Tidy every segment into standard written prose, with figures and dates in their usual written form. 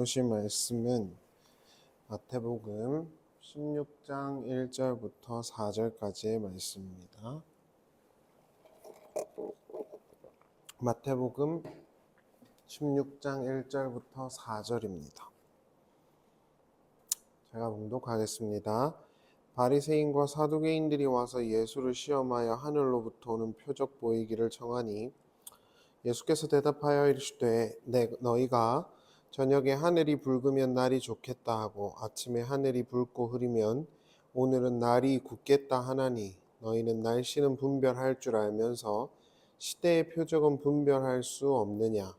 보실 말씀은 마태복음 16장 1절부터 4절까지의 말씀입니다. 마태복음 16장 1절부터 4절입니다. 제가 봉독하겠습니다. 바리새인과 사두개인들이 와서 예수를 시험하여 하늘로부터 오는 표적 보이기를 청하니 예수께서 대답하여 이르시되 너희가 저녁에 하늘이 붉으면 날이 좋겠다 하고 아침에 하늘이 붉고 흐리면 오늘은 날이 굳겠다 하나니 너희는 날씨는 분별할 줄 알면서 시대의 표적은 분별할 수 없느냐.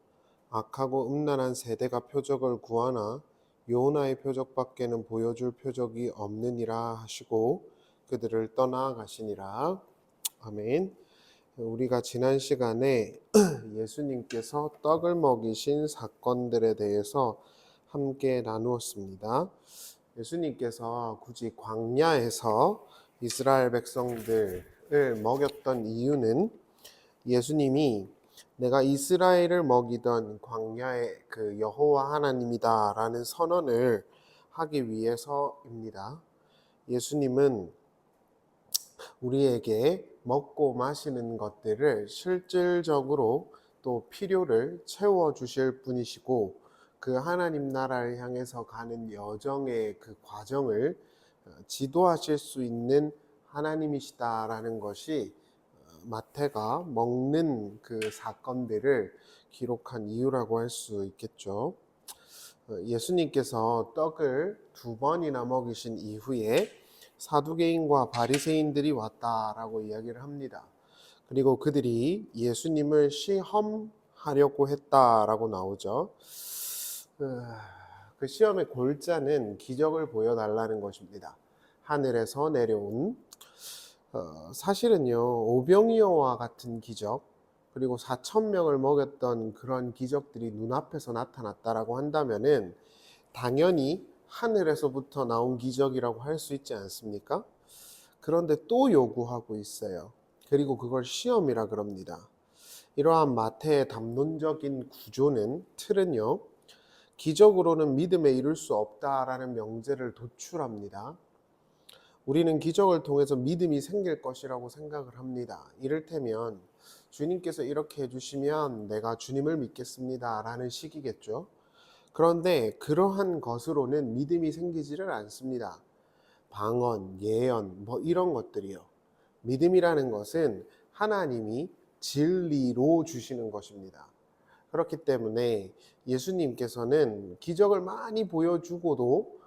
악하고 음란한 세대가 표적을 구하나 요나의 표적밖에는 보여줄 표적이 없느니라 하시고 그들을 떠나가시니라. 아멘. 우리가 지난 시간에 예수님께서 떡을 먹이신 사건들에 대해서 함께 나누었습니다. 예수님께서 굳이 광야에서 이스라엘 백성들을 먹였던 이유는 예수님이 내가 이스라엘을 먹이던 광야의 그 여호와 하나님이다 라는 선언을 하기 위해서입니다. 예수님은 우리에게 먹고 마시는 것들을 실질적으로 또 필요를 채워 주실 분이시고 그 하나님 나라를 향해서 가는 여정의 그 과정을 지도하실 수 있는 하나님이시다라는 것이 마태가 먹는 그 사건들을 기록한 이유라고 할 수 있겠죠. 예수님께서 떡을 2번이나 먹이신 이후에 사두개인과 바리새인들이 왔다라고 이야기를 합니다. 그리고 그들이 예수님을 시험하려고 했다라고 나오죠. 그 시험의 골자는 기적을 보여달라는 것입니다. 하늘에서 내려온 사실은요, 오병이어와 같은 기적, 그리고 4,000명을 먹였던 그런 기적들이 눈앞에서 나타났다라고 한다면은 당연히 하늘에서부터 나온 기적이라고 할 수 있지 않습니까? 그런데 또 요구하고 있어요. 그리고 그걸 시험이라 그럽니다. 이러한 마태의 담론적인 구조는, 틀은요, 기적으로는 믿음에 이룰 수 없다라는 명제를 도출합니다. 우리는 기적을 통해서 믿음이 생길 것이라고 생각을 합니다. 이를테면 주님께서 이렇게 해주시면 내가 주님을 믿겠습니다 라는 식이겠죠. 그런데 그러한 것으로는 믿음이 생기지를 않습니다. 방언, 예언, 이런 것들이요. 믿음이라는 것은 하나님이 진리로 주시는 것입니다. 그렇기 때문에 예수님께서는 기적을 많이 보여주고도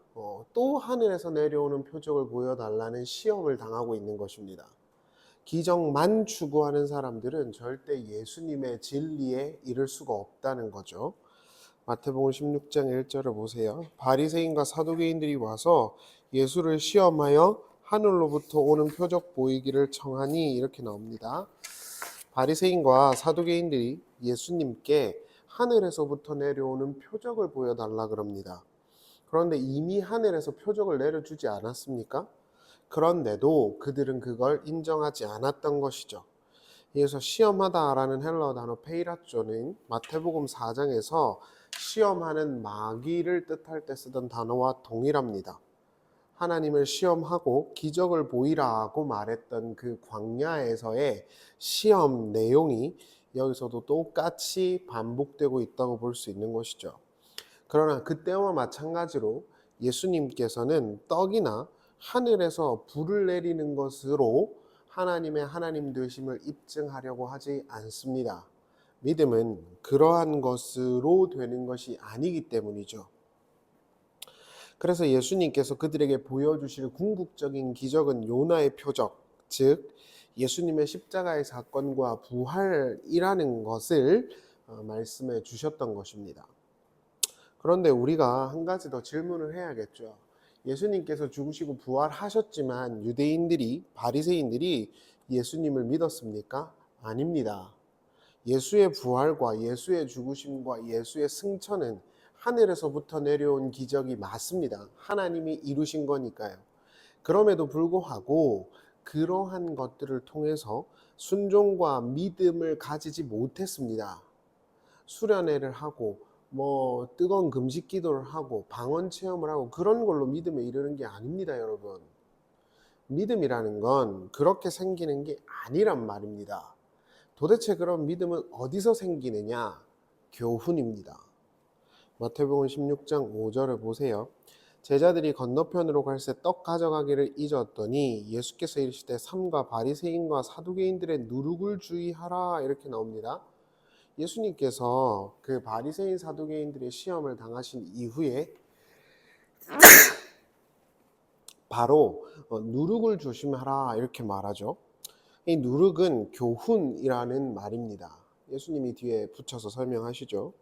또 하늘에서 내려오는 표적을 보여달라는 시험을 당하고 있는 것입니다. 기적만 추구하는 사람들은 절대 예수님의 진리에 이를 수가 없다는 거죠. 마태복음 16장 1절을 보세요. 바리새인과 사두개인들이 와서 예수를 시험하여 하늘로부터 오는 표적 보이기를 청하니 이렇게 나옵니다. 바리새인과 사두개인들이 예수님께 하늘에서부터 내려오는 표적을 보여달라 그럽니다. 그런데 이미 하늘에서 표적을 내려주지 않았습니까? 그런데도 그들은 그걸 인정하지 않았던 것이죠. 그래서 시험하다라는 헬라어 단어 페이라조는 마태복음 4장에서 시험하는 마귀를 뜻할 때 쓰던 단어와 동일합니다. 하나님을 시험하고 기적을 보이라고 말했던 그 광야에서의 시험 내용이 여기서도 똑같이 반복되고 있다고 볼 수 있는 것이죠. 그러나 그때와 마찬가지로 예수님께서는 떡이나 하늘에서 불을 내리는 것으로 하나님의 하나님 되심을 입증하려고 하지 않습니다. 믿음은 그러한 것으로 되는 것이 아니기 때문이죠. 그래서 예수님께서 그들에게 보여주실 궁극적인 기적은 요나의 표적, 즉 예수님의 십자가의 사건과 부활이라는 것을 말씀해 주셨던 것입니다. 그런데 우리가 한 가지 더 질문을 해야겠죠. 예수님께서 죽으시고 부활하셨지만 유대인들이, 바리새인들이 예수님을 믿었습니까? 아닙니다. 예수의 부활과 예수의 죽으심과 예수의 승천은 하늘에서부터 내려온 기적이 맞습니다. 하나님이 이루신 거니까요. 그럼에도 불구하고 그러한 것들을 통해서 순종과 믿음을 가지지 못했습니다. 수련회를 하고 뭐 뜨거운 금식 기도를 하고 방언 체험을 하고 그런 걸로 믿음에 이르는 게 아닙니다, 여러분. 믿음이라는 건 그렇게 생기는 게 아니란 말입니다. 도대체 그럼 믿음은 어디서 생기느냐? 교훈입니다. 마태복음 16장 5절을 보세요. 제자들이 건너편으로 갈새 떡 가져가기를 잊었더니 예수께서 이르시되 삼가 바리새인과 사두개인들의 누룩을 주의하라, 이렇게 나옵니다. 예수님께서 그 바리새인 사두개인들의 시험을 당하신 이후에 바로 누룩을 조심하라, 이렇게 말하죠. 이 누룩은 교훈이라는 말입니다. 예수님이 뒤에 붙여서 설명하시죠.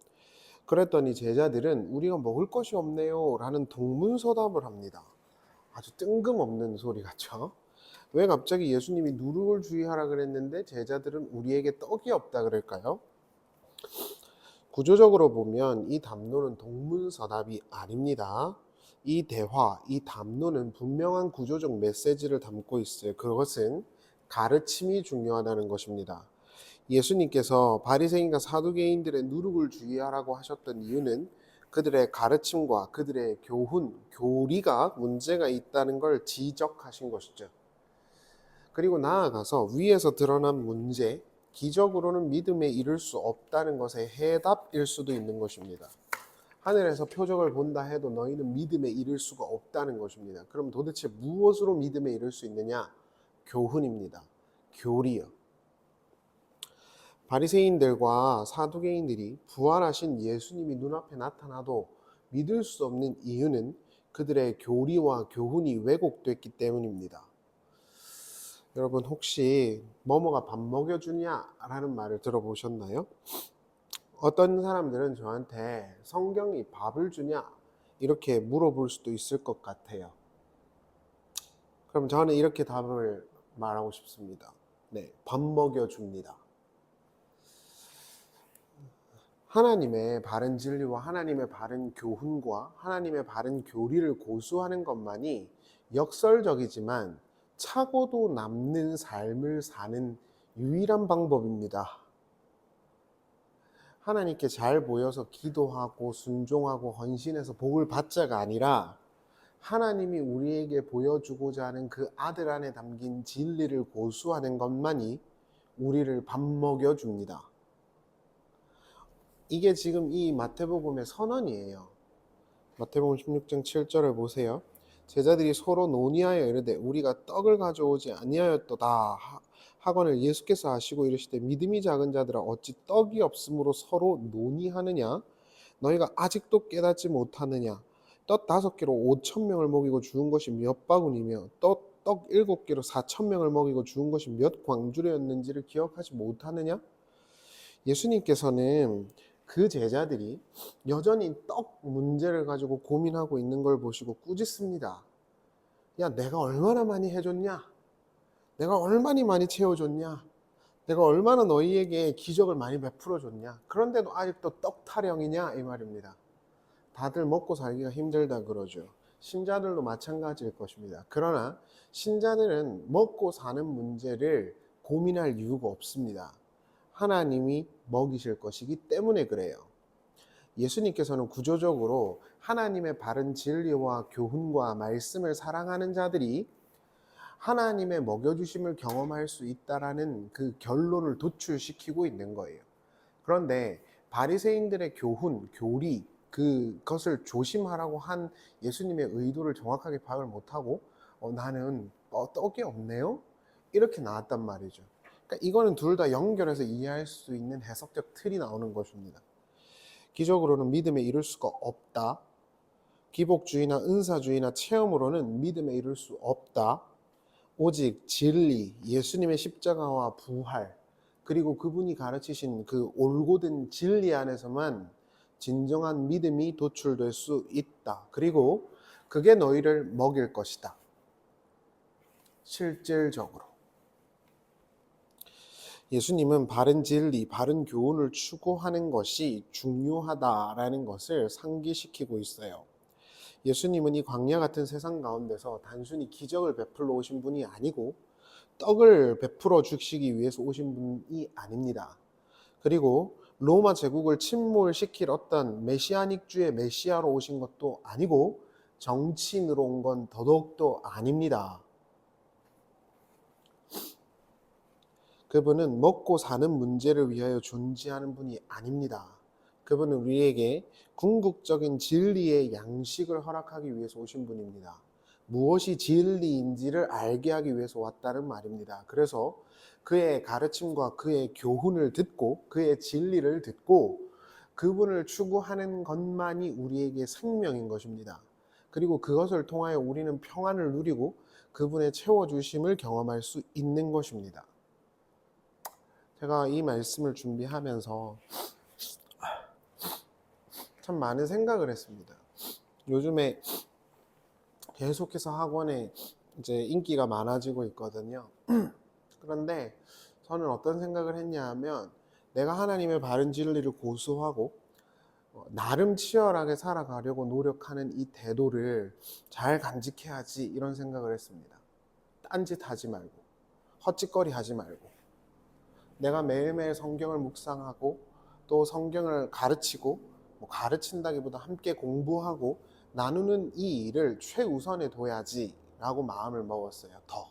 그랬더니 제자들은 우리가 먹을 것이 없네요 라는 동문서답을 합니다. 아주 뜬금없는 소리 같죠? 왜 갑자기 예수님이 누룩을 주의하라 그랬는데 제자들은 우리에게 떡이 없다 그럴까요? 구조적으로 보면 이 담론은 동문서답이 아닙니다. 이 대화, 이 담론은 분명한 구조적 메시지를 담고 있어요. 그것은 가르침이 중요하다는 것입니다. 예수님께서 바리새인과 사두개인들의 누룩을 주의하라고 하셨던 이유는 그들의 가르침과 그들의 교훈, 교리가 문제가 있다는 걸 지적하신 것이죠. 그리고 나아가서 위에서 드러난 문제, 기적으로는 믿음에 이를 수 없다는 것의 해답일 수도 있는 것입니다. 하늘에서 표적을 본다 해도 너희는 믿음에 이를 수가 없다는 것입니다. 그럼 도대체 무엇으로 믿음에 이를 수 있느냐? 교훈입니다. 교리요. 바리새인들과 사두개인들이 부활하신 예수님이 눈앞에 나타나도 믿을 수 없는 이유는 그들의 교리와 교훈이 왜곡됐기 때문입니다. 여러분 혹시 뭐뭐가 밥 먹여주냐라는 말을 들어보셨나요? 어떤 사람들은 저한테 성경이 밥을 주냐 이렇게 물어볼 수도 있을 것 같아요. 그럼 저는 이렇게 답을 말하고 싶습니다. 네, 밥 먹여줍니다. 하나님의 바른 진리와 하나님의 바른 교훈과 하나님의 바른 교리를 고수하는 것만이 역설적이지만 차고도 남는 삶을 사는 유일한 방법입니다. 하나님께 잘 보여서 기도하고 순종하고 헌신해서 복을 받자가 아니라 하나님이 우리에게 보여주고자 하는 그 아들 안에 담긴 진리를 고수하는 것만이 우리를 밥 먹여줍니다. 이게 지금 이 마태복음의 선언이에요. 마태복음 16장 7절을 보세요. 제자들이 서로 논의하여 이르되 우리가 떡을 가져오지 아니하였도다 하거늘 예수께서 하시고 이르시되 믿음이 작은 자들아 어찌 떡이 없으므로 서로 논의하느냐? 너희가 아직도 깨닫지 못하느냐? 떡 5개로 5천 명을 먹이고 죽은 것이 몇 바구니며 떡 7개로 4천 명을 먹이고 죽은 것이 몇 광주려였는지를 기억하지 못하느냐? 예수님께서는 그 제자들이 여전히 떡 문제를 가지고 고민하고 있는 걸 보시고 꾸짖습니다. 야, 내가 얼마나 많이 해줬냐? 내가 얼마나 많이 채워줬냐? 내가 얼마나 너희에게 기적을 많이 베풀어 줬냐? 그런데도 아직도 떡 타령이냐? 이 말입니다. 다들 먹고 살기가 힘들다 그러죠. 신자들도 마찬가지일 것입니다. 그러나 신자들은 먹고 사는 문제를 고민할 이유가 없습니다. 하나님이 먹이실 것이기 때문에 그래요. 예수님께서는 구조적으로 하나님의 바른 진리와 교훈과 말씀을 사랑하는 자들이 하나님의 먹여주심을 경험할 수 있다라는 그 결론을 도출시키고 있는 거예요. 그런데 바리새인들의 교훈, 교리, 그것을 조심하라고 한 예수님의 의도를 정확하게 파악을 못하고 나는 떡이 없네요? 이렇게 나왔단 말이죠. 그러니까 이거는 둘 다 연결해서 이해할 수 있는 해석적 틀이 나오는 것입니다. 기적으로는 믿음에 이를 수가 없다. 기복주의나 은사주의나 체험으로는 믿음에 이를 수 없다. 오직 진리, 예수님의 십자가와 부활, 그리고 그분이 가르치신 그 올곧은 진리 안에서만 진정한 믿음이 도출될 수 있다. 그리고 그게 너희를 먹일 것이다. 실질적으로. 예수님은 바른 진리, 바른 교훈을 추구하는 것이 중요하다라는 것을 상기시키고 있어요. 예수님은 이 광야 같은 세상 가운데서 단순히 기적을 베풀러 오신 분이 아니고 떡을 베풀어 주시기 위해서 오신 분이 아닙니다. 그리고 로마 제국을 침몰시킬 어떤 메시아닉주의 메시아로 오신 것도 아니고 정치인으로 온 건 더더욱도 아닙니다. 그분은 먹고 사는 문제를 위하여 존재하는 분이 아닙니다. 그분은 우리에게 궁극적인 진리의 양식을 허락하기 위해서 오신 분입니다. 무엇이 진리인지를 알게 하기 위해서 왔다는 말입니다. 그래서 그의 가르침과 그의 교훈을 듣고 그의 진리를 듣고 그분을 추구하는 것만이 우리에게 생명인 것입니다. 그리고 그것을 통하여 우리는 평안을 누리고 그분의 채워주심을 경험할 수 있는 것입니다. 제가 이 말씀을 준비하면서 참 많은 생각을 했습니다. 요즘에 계속해서 학원에 이제 인기가 많아지고 있거든요. 그런데 저는 어떤 생각을 했냐 하면 내가 하나님의 바른 진리를 고수하고 나름 치열하게 살아가려고 노력하는 이 태도를 잘 간직해야지 이런 생각을 했습니다. 딴짓 하지 말고 헛짓거리 하지 말고 내가 매일매일 성경을 묵상하고 또 성경을 가르치고 가르친다기보다 함께 공부하고 나누는 이 일을 최우선에 둬야지 라고 마음을 먹었어요. 더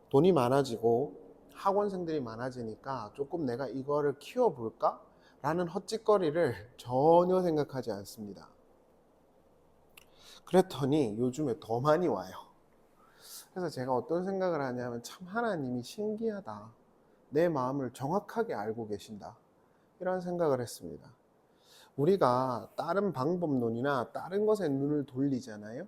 돈이 많아지고 학원생들이 많아지니까 조금 내가 이거를 키워볼까? 라는 헛짓거리를 전혀 생각하지 않습니다. 그랬더니 요즘에 더 많이 와요. 그래서 제가 어떤 생각을 하냐면 참 하나님이 신기하다. 내 마음을 정확하게 알고 계신다. 이런 생각을 했습니다. 우리가 다른 방법론이나 다른 것에 눈을 돌리잖아요.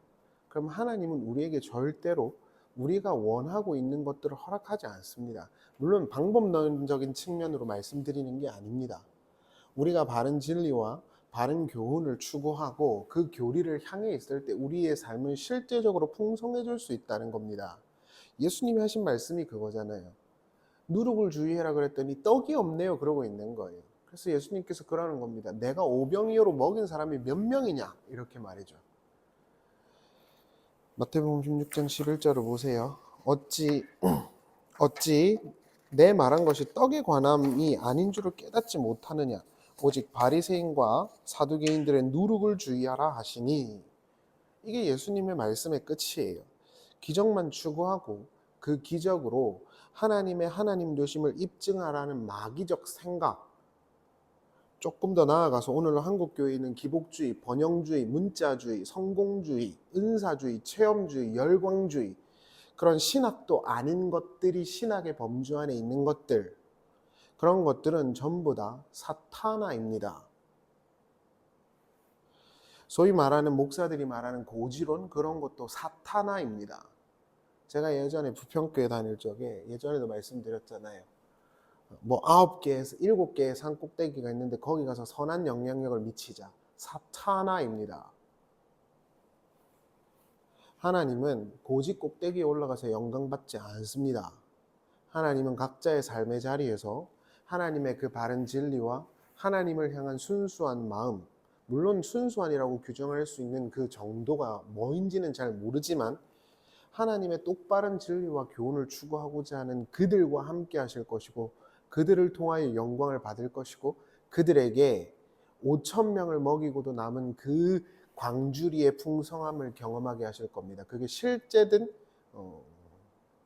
그럼 하나님은 우리에게 절대로 우리가 원하고 있는 것들을 허락하지 않습니다. 물론 방법론적인 측면으로 말씀드리는 게 아닙니다. 우리가 바른 진리와 바른 교훈을 추구하고 그 교리를 향해 있을 때 우리의 삶은 실제적으로 풍성해질 수 있다는 겁니다. 예수님이 하신 말씀이 그거잖아요. 누룩을 주의해라 그랬더니 떡이 없네요 그러고 있는 거예요. 그래서 예수님께서 그러는 겁니다. 내가 오병이어로 먹인 사람이 몇 명이냐 이렇게 말이죠. 마태복음 16장 11절을 보세요. 어찌 내 말한 것이 떡에 관함이 아닌 줄을 깨닫지 못하느냐. 오직 바리새인과 사두개인들의 누룩을 주의하라 하시니. 이게 예수님의 말씀의 끝이에요. 기적만 추구하고 그 기적으로 하나님의 하나님 되심을 입증하라는 마귀적 생각. 조금 더 나아가서 오늘 한국교회는 기복주의, 번영주의, 문자주의, 성공주의, 은사주의, 체험주의, 열광주의 그런 신학도 아닌 것들이 신학의 범주 안에 있는 것들, 그런 것들은 전부 다 사타나입니다. 소위 말하는 목사들이 말하는 고지론, 그런 것도 사타나입니다. 제가 예전에 부평교회 다닐 적에 예전에도 말씀드렸잖아요. 9개에서 7개의 산 꼭대기가 있는데 거기 가서 선한 영향력을 미치자. 사타나입니다. 하나님은 고지 꼭대기에 올라가서 영광받지 않습니다. 하나님은 각자의 삶의 자리에서 하나님의 그 바른 진리와 하나님을 향한 순수한 마음, 물론 순수한이라고 규정할 수 있는 그 정도가 뭐인지는 잘 모르지만 하나님의 똑바른 진리와 교훈을 추구하고자 하는 그들과 함께 하실 것이고 그들을 통하여 영광을 받을 것이고 그들에게 5,000명을 먹이고도 남은 그 광주리의 풍성함을 경험하게 하실 겁니다. 그게 실제든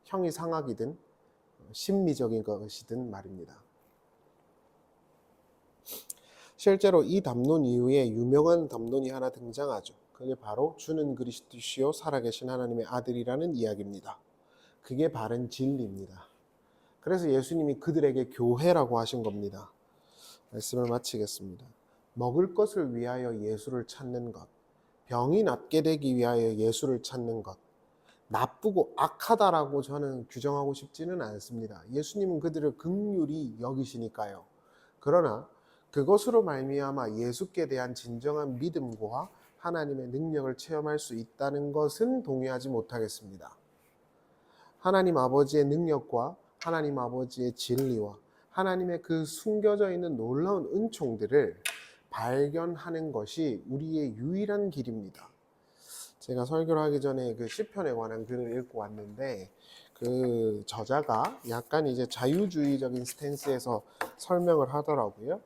형이상학이든 심미적인 것이든 말입니다. 실제로 이 담론 이후에 유명한 담론이 하나 등장하죠. 그게 바로 주는 그리스도시요 살아계신 하나님의 아들이라는 이야기입니다. 그게 바른 진리입니다. 그래서 예수님이 그들에게 교회라고 하신 겁니다. 말씀을 마치겠습니다. 먹을 것을 위하여 예수를 찾는 것, 병이 낫게 되기 위하여 예수를 찾는 것, 나쁘고 악하다라고 저는 규정하고 싶지는 않습니다. 예수님은 그들을 긍휼히 여기시니까요. 그러나 그것으로 말미암아 예수께 대한 진정한 믿음과 하나님의 능력을 체험할 수 있다는 것은 동의하지 못하겠습니다. 하나님 아버지의 능력과 하나님 아버지의 진리와 하나님의 그 숨겨져 있는 놀라운 은총들을 발견하는 것이 우리의 유일한 길입니다. 제가 설교를 하기 전에 그 시편에 관한 글을 읽고 왔는데 그 저자가 약간 이제 자유주의적인 스탠스에서 설명을 하더라고요.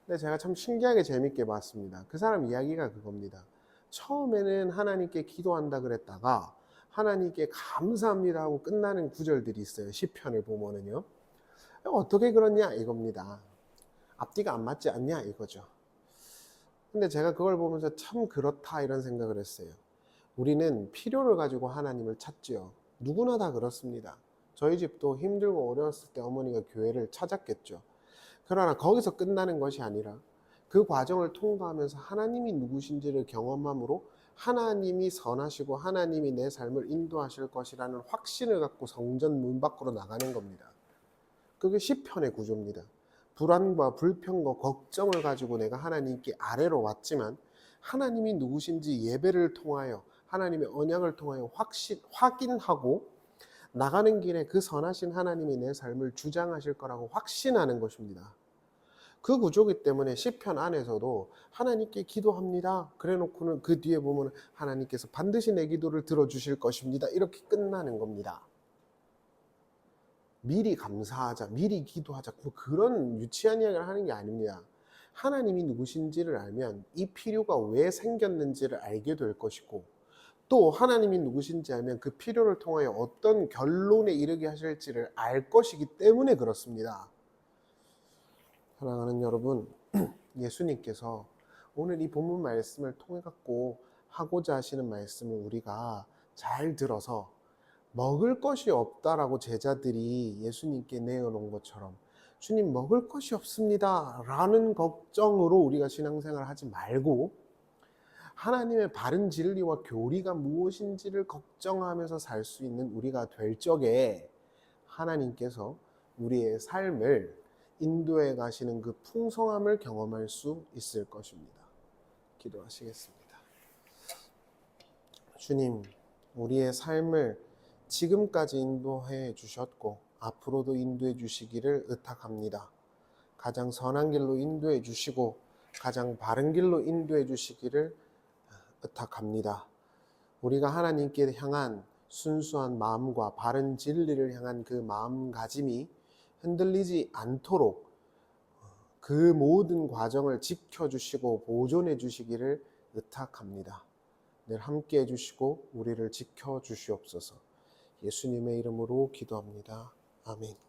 근데 제가 참 신기하게 재밌게 봤습니다. 그 사람 이야기가 그겁니다. 처음에는 하나님께 기도한다 그랬다가 하나님께 감사합니다 하고 끝나는 구절들이 있어요. 시편을 보면은요. 어떻게 그러냐 이겁니다. 앞뒤가 안 맞지 않냐 이거죠. 근데 제가 그걸 보면서 참 그렇다 이런 생각을 했어요. 우리는 필요를 가지고 하나님을 찾지요. 누구나 다 그렇습니다. 저희 집도 힘들고 어려웠을 때 어머니가 교회를 찾았겠죠. 그러나 거기서 끝나는 것이 아니라 그 과정을 통과하면서 하나님이 누구신지를 경험함으로 하나님이 선하시고 하나님이 내 삶을 인도하실 것이라는 확신을 갖고 성전 문 밖으로 나가는 겁니다. 그게 시편의 구조입니다. 불안과 불평과 걱정을 가지고 내가 하나님께 아래로 왔지만 하나님이 누구신지 예배를 통하여 하나님의 언약을 통하여 확인하고 나가는 길에 그 선하신 하나님이 내 삶을 주장하실 거라고 확신하는 것입니다. 그 구조기 때문에 시편 안에서도 하나님께 기도합니다. 그래 놓고는 그 뒤에 보면 하나님께서 반드시 내 기도를 들어주실 것입니다. 이렇게 끝나는 겁니다. 미리 감사하자, 미리 기도하자, 뭐 그런 유치한 이야기를 하는 게 아닙니다. 하나님이 누구신지를 알면 이 필요가 왜 생겼는지를 알게 될 것이고, 또 하나님이 누구신지 알면 그 필요를 통하여 어떤 결론에 이르게 하실지를 알 것이기 때문에 그렇습니다. 사랑하는 여러분, 예수님께서 오늘 이 본문 말씀을 통해 갖고 하고자 하시는 말씀을 우리가 잘 들어서 먹을 것이 없다라고 제자들이 예수님께 내어놓은 것처럼 주님 먹을 것이 없습니다 라는 걱정으로 우리가 신앙생활을 하지 말고 하나님의 바른 진리와 교리가 무엇인지를 걱정하면서 살 수 있는 우리가 될 적에 하나님께서 우리의 삶을 인도해 가시는 그 풍성함을 경험할 수 있을 것입니다. 기도하시겠습니다. 주님, 우리의 삶을 지금까지 인도해 주셨고 앞으로도 인도해 주시기를 의탁합니다. 가장 선한 길로 인도해 주시고 가장 바른 길로 인도해 주시기를 의탁합니다. 우리가 하나님께 향한 순수한 마음과 바른 진리를 향한 그 마음가짐이 흔들리지 않도록 그 모든 과정을 지켜주시고 보존해 주시기를 의탁합니다. 늘 함께 해주시고 우리를 지켜주시옵소서. 예수님의 이름으로 기도합니다. 아멘.